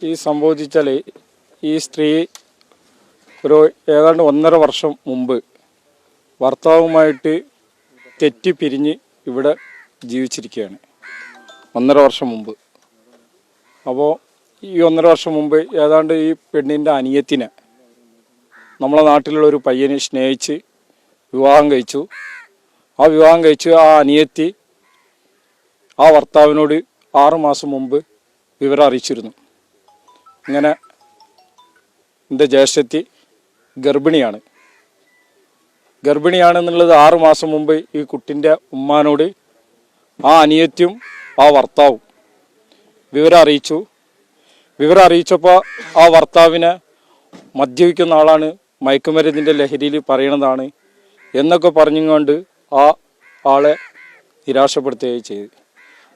ഈ സംഭവിച്ചാൽ ഈ സ്ത്രീ ഒരു ഏതാണ്ട് 1.5 വർഷം മുമ്പ് ഭർത്താവുമായിട്ട് തെറ്റിപ്പിരിഞ്ഞ് ഇവിടെ ജീവിച്ചിരിക്കുകയാണ്. 1.5 വർഷം മുമ്പ്. അപ്പോൾ ഈ 1.5 വർഷം മുമ്പ് ഏതാണ്ട് ഈ പെണ്ണിൻ്റെ അനിയത്തിനെ നമ്മളെ നാട്ടിലുള്ള ഒരു പയ്യനെ സ്നേഹിച്ച് വിവാഹം കഴിച്ചു. ആ വിവാഹം കഴിച്ച് ആ അനിയത്തി ആ ഭർത്താവിനോട് 6 മാസം മുമ്പ് വിവരം അറിയിച്ചിരുന്നു. ഇങ്ങനെ എൻ്റെ ജ്യേഷ്ഠത്തി ഗർഭിണിയാണെന്നുള്ളത് 6 മാസം മുമ്പ് ഈ കുട്ടിൻ്റെ ഉമ്മാനോട് ആ അനിയത്തിയും ആ ഭർത്താവും വിവരം അറിയിച്ചപ്പോൾ ആ ഭർത്താവിനെ മദ്യപിക്കുന്ന ആളാണ്, മയക്കുമരുന്നിൻ്റെ ലഹരിയിൽ പറയണതാണ് എന്നൊക്കെ പറഞ്ഞുകൊണ്ട് ആ ആളെ നിരാശപ്പെടുത്തുകയും ചെയ്തു.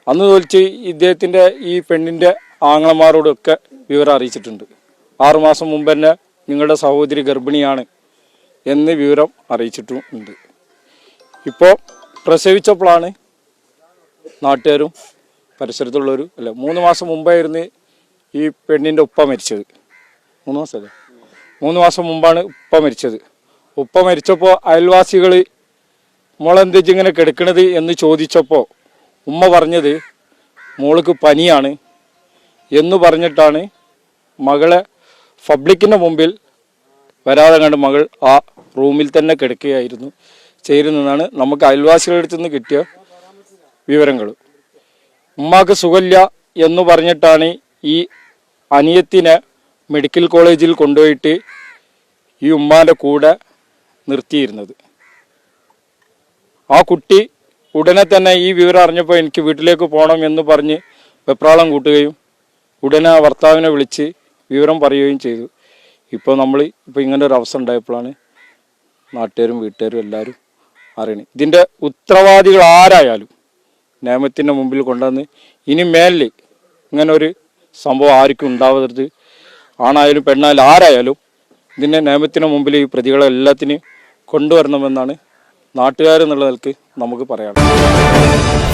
അന്ന് തോൽച്ച് ഇദ്ദേഹത്തിൻ്റെ ഈ പെണ്ണിൻ്റെ ആങ്ങളമാരോടൊക്കെ വിവരം അറിയിച്ചിട്ടുണ്ട്. 6 മാസം മുമ്പ് തന്നെ നിങ്ങളുടെ സഹോദരി ഗർഭിണിയാണ് എന്ന് വിവരം അറിയിച്ചിട്ടുമുണ്ട്. ഇപ്പോൾ പ്രസവിച്ചപ്പോഴാണ് നാട്ടുകാരും പരിസരത്തുള്ളവരും 3 മാസം മുമ്പായിരുന്നു ഈ പെണ്ണിൻ്റെ ഉപ്പ മരിച്ചത്. 3 മാസം മുമ്പാണ് ഉപ്പ മരിച്ചത്. ഉപ്പ മരിച്ചപ്പോൾ അയൽവാസികൾ മോളെന്തെച്ച് ഇങ്ങനെ കിടക്കണത് എന്ന് ചോദിച്ചപ്പോൾ ഉമ്മ പറഞ്ഞത് മോൾക്ക് പനിയാണ് എന്ന് പറഞ്ഞിട്ടാണ് മകളെ പബ്ലിക്കിൻ്റെ മുമ്പിൽ വരാതെ കണ്ട് മകൾ ആ റൂമിൽ തന്നെ കിടക്കുകയായിരുന്നു ചേരുന്നതാണ് നമുക്ക് അയൽവാസികളുടെ അടുത്ത് നിന്ന് കിട്ടിയ വിവരങ്ങൾ. ഉമ്മാക്ക് സുഖമില്ല എന്ന് പറഞ്ഞിട്ടാണ് ഈ അനിയത്തിനെ മെഡിക്കൽ കോളേജിൽ കൊണ്ടുപോയിട്ട് ഈ ഉമ്മാൻ്റെ കൂടെ നിർത്തിയിരുന്നത്. ആ കുട്ടി ഉടനെ തന്നെ ഈ വിവരം അറിഞ്ഞപ്പോൾ എനിക്ക് വീട്ടിലേക്ക് പോകണം എന്ന് പറഞ്ഞ് വെപ്രാളം കൂട്ടുകയും ഉടനെ ഭർത്താവിനെ വിളിച്ച് വിവരം പറയുകയും ചെയ്തു. ഇപ്പോൾ ഇങ്ങനെ ഒരു അവസ്ഥ ഉണ്ടായപ്പോഴാണ് നാട്ടുകാരും വീട്ടുകാരും എല്ലാവരും അറിയണത്. ഇതിൻ്റെ ഉത്തരവാദികൾ ആരായാലും നിയമത്തിൻ്റെ മുമ്പിൽ കൊണ്ടുവന്ന് ഇനി മേലിൽ ഇങ്ങനെ ഒരു സംഭവം ആർക്കും ഉണ്ടാവരുത്. ആണായാലും പെണ്ണായാലും ആരായാലും ഇതിൻ്റെ നിയമത്തിന് മുമ്പിൽ ഈ പ്രതികളെ എല്ലാത്തിനെയും കൊണ്ടുവരണമെന്നാണ് നാട്ടുകാരെന്നുള്ള നിലക്ക് നമുക്ക് പറയാനുള്ളത്.